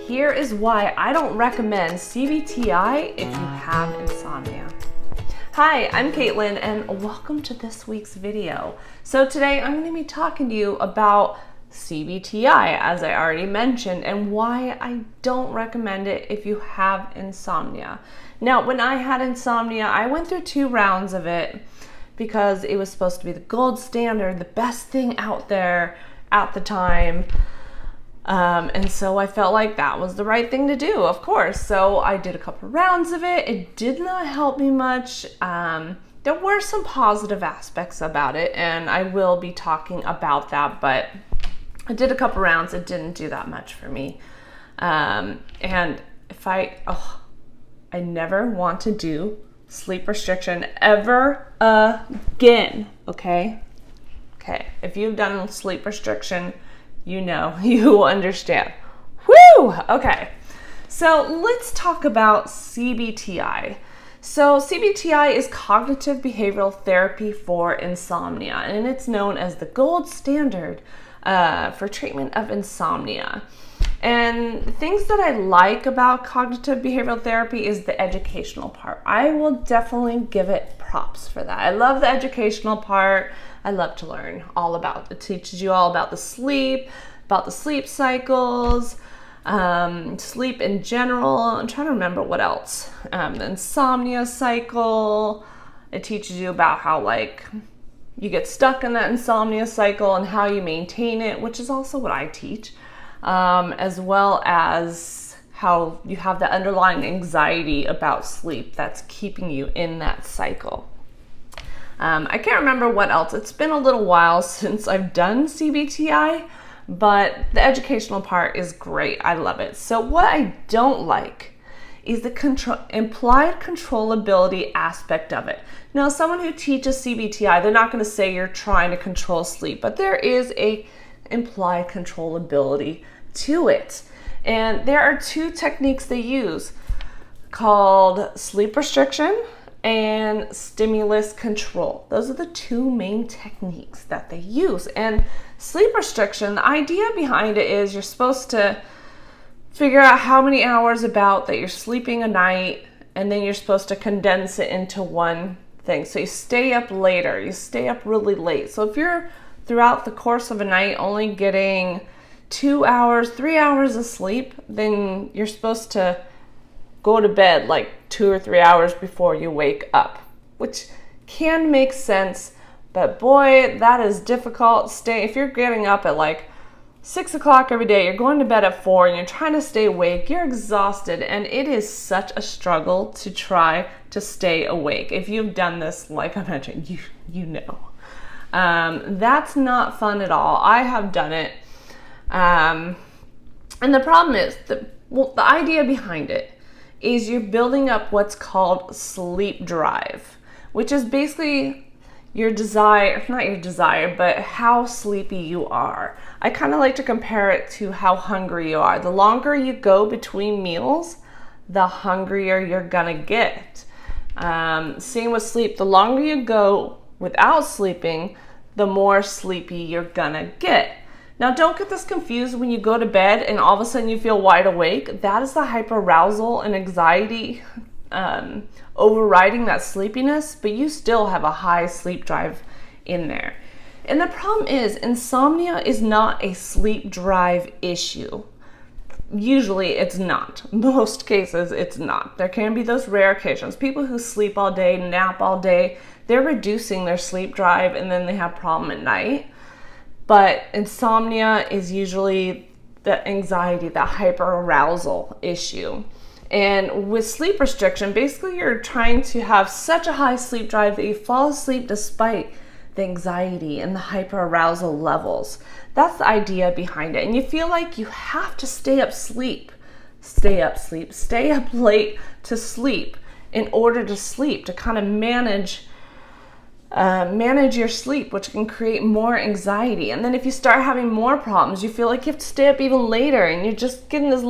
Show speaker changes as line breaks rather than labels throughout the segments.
here is why I don't recommend CBTi if you have insomnia. Hi, I'm Caitlin and welcome to this week's video. So today I'm going to be talking to you about CBTi, as I already mentioned, and why I don't recommend it if you have insomnia. Now, when I had insomnia, I went through 2 rounds of it because it was supposed to be the gold standard, the best thing out there at the time. And so I felt like that was the right thing to do, of course. So I did a couple rounds of it. It did not help me much. There were some positive aspects about it, and I will be talking about that, but I did a couple rounds. It didn't do that much for me. And if I never want to do sleep restriction ever again, okay? Okay, if you've done sleep restriction, you know, you understand. Woo! Okay, so let's talk about CBTi. So CBTi is cognitive behavioral therapy for insomnia, and it's known as the gold standard for treatment of insomnia. And things that I like about cognitive behavioral therapy is the educational part. I will definitely give it props for that. I love the educational part. I love to learn all about it. It teaches you all about the sleep cycles, sleep in general. I'm trying to remember what else. The insomnia cycle. It teaches you about how you get stuck in that insomnia cycle and how you maintain it, which is also what I teach, as well as how you have the underlying anxiety about sleep that's keeping you in that cycle. I can't remember what else. It's been a little while since I've done CBTi, but the educational part is great. I love it. So what I don't like is the implied controllability aspect of it. Now, someone who teaches CBTi, they're not going to say you're trying to control sleep, but there is a implied controllability to it. And there are 2 techniques they use called sleep restriction and stimulus control. Those are the 2 main techniques that they use. And sleep restriction, the idea behind it is you're supposed to figure out how many hours about that you're sleeping a night, and then you're supposed to condense it into one thing. So you stay up later, you stay up really late. So if you're throughout the course of a night only getting 2 hours, 3 hours of sleep, then you're supposed to go to bed 2 or 3 hours before you wake up, which can make sense, but boy, that is difficult. If you're getting up at 6 o'clock every day, you're going to bed at 4, and you're trying to stay awake, you're exhausted, and it is such a struggle to try to stay awake. If you've done this, like I mentioned, you know. That's not fun at all. I have done it. And the problem is, the idea behind it is you're building up what's called sleep drive, which is basically but how sleepy you are. I kind of like to compare it to how hungry you are. The longer you go between meals, the hungrier you're gonna get. Same with sleep. The longer you go without sleeping, the more sleepy you're gonna get. Now, don't get this confused when you go to bed and all of a sudden you feel wide awake. That is the hyperarousal and anxiety overriding that sleepiness, but you still have a high sleep drive in there. And the problem is, insomnia is not a sleep drive issue. Usually it's not. Most cases it's not. There can be those rare occasions. People who sleep all day, nap all day, they're reducing their sleep drive and then they have problem at night. But insomnia is usually the anxiety, the hyperarousal issue. And with sleep restriction, basically you're trying to have such a high sleep drive that you fall asleep despite the anxiety and the hyperarousal levels. That's the idea behind it. And you feel like you have to stay up late to sleep in order to sleep, to kind of manage your sleep, which can create more anxiety. And then if you start having more problems, you feel like you have to stay up even later, and you're just getting this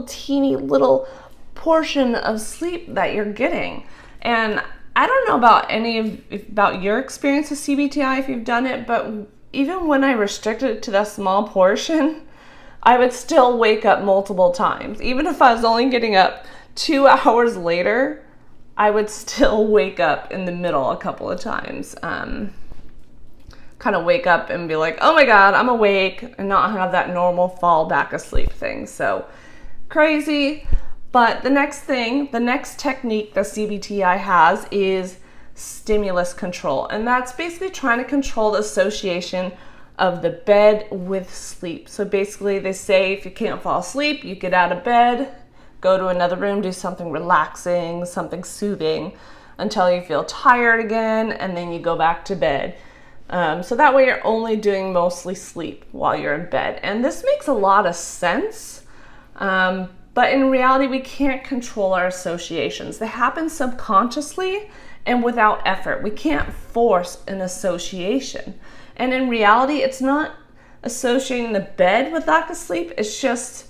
teeny little portion of sleep that you're getting. And I don't know about your experience with CBTi if you've done it, but even when I restricted it to that small portion, I would still wake up multiple times. Even if I was only getting up 2 hours later, I would still wake up in the middle a couple of times. Kind of wake up and be like, oh my God, I'm awake, and not have that normal fall back asleep thing. So crazy. But the next technique that CBTi has is stimulus control. And that's basically trying to control the association of the bed with sleep. So basically they say if you can't fall asleep, you get out of bed, go to another room, do something relaxing, something soothing until you feel tired again, and then you go back to bed. So that way you're only doing mostly sleep while you're in bed. And this makes a lot of sense. But in reality, we can't control our associations. They happen subconsciously and without effort. We can't force an association. And in reality, it's not associating the bed with lack of sleep. It's just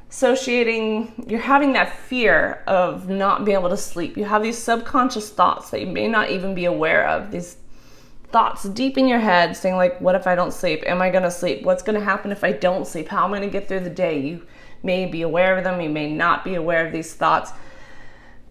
associating, you're having that fear of not being able to sleep. You have these subconscious thoughts that you may not even be aware of. These thoughts deep in your head saying like, what if I don't sleep? Am I gonna sleep? What's gonna happen if I don't sleep? How am I gonna get through the day? You may be aware of them, you may not be aware of these thoughts.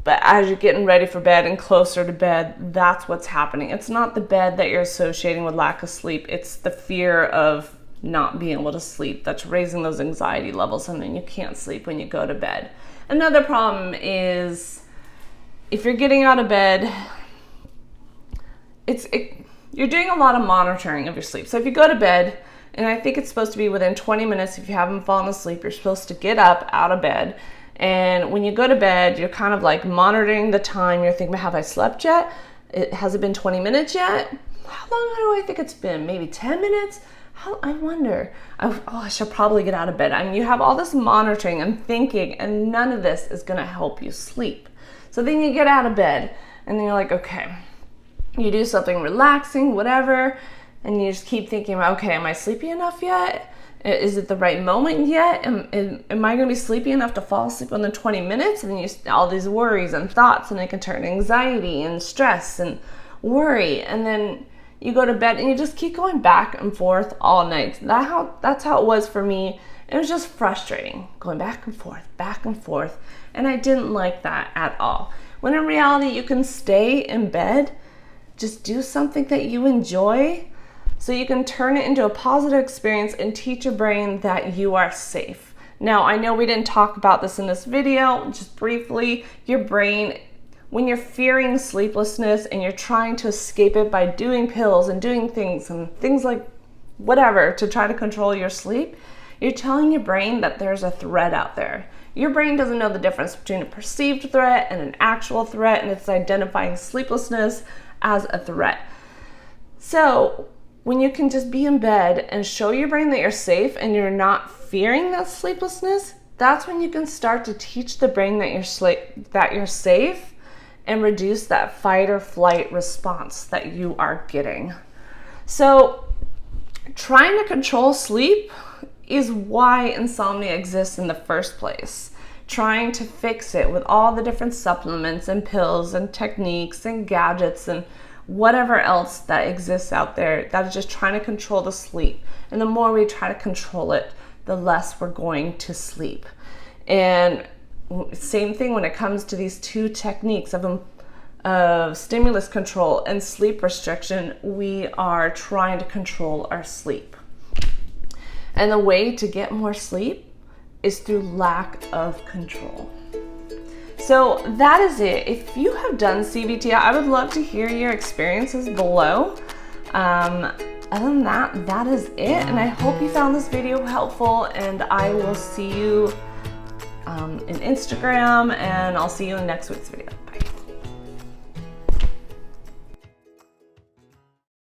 But as you're getting ready for bed and closer to bed, that's what's happening. It's not the bed that you're associating with lack of sleep. It's the fear of not being able to sleep that's raising those anxiety levels, and then you can't sleep when you go to bed. Another problem is if you're getting out of bed, you're doing a lot of monitoring of your sleep. So if you go to bed, and I think it's supposed to be within 20 minutes if you haven't fallen asleep, you're supposed to get up out of bed. And when you go to bed, you're kind of like monitoring the time. You're thinking, have I slept yet? Has it been 20 minutes yet? How long do I think it's been? Maybe 10 minutes? I wonder. I should probably get out of bed. I mean, you have all this monitoring and thinking, and none of this is going to help you sleep. So then you get out of bed, and then you're like, okay, you do something relaxing, whatever, and you just keep thinking, okay, am I sleepy enough yet? Is it the right moment yet? Am I going to be sleepy enough to fall asleep within 20 minutes? And then all these worries and thoughts, and it can turn anxiety and stress and worry. And then you go to bed and you just keep going back and forth all night. That's how it was for me. It was just frustrating, going back and forth. And I didn't like that at all. When in reality, you can stay in bed, just do something that you enjoy, so you can turn it into a positive experience and teach your brain that you are safe. Now, I know we didn't talk about this in this video, just briefly. Your brain, when you're fearing sleeplessness and you're trying to escape it by doing pills and doing things like whatever to try to control your sleep, you're telling your brain that there's a threat out there. Your brain doesn't know the difference between a perceived threat and an actual threat, and it's identifying sleeplessness as a threat. So when you can just be in bed and show your brain that you're safe and you're not fearing that sleeplessness, that's when you can start to teach the brain that you're safe and reduce that fight or flight response that you are getting. So trying to control sleep is why insomnia exists in the first place. Trying to fix it with all the different supplements and pills and techniques and gadgets and whatever else that exists out there that is just trying to control the sleep. And the more we try to control it, the less we're going to sleep. And same thing when it comes to these two techniques of stimulus control and sleep restriction. We are trying to control our sleep. And the way to get more sleep is through lack of control. So that is it. If you have done CBTi, I would love to hear your experiences below. Other than that, that is it. And I hope you found this video helpful, and I will see you in Instagram, and I'll see you in next week's video.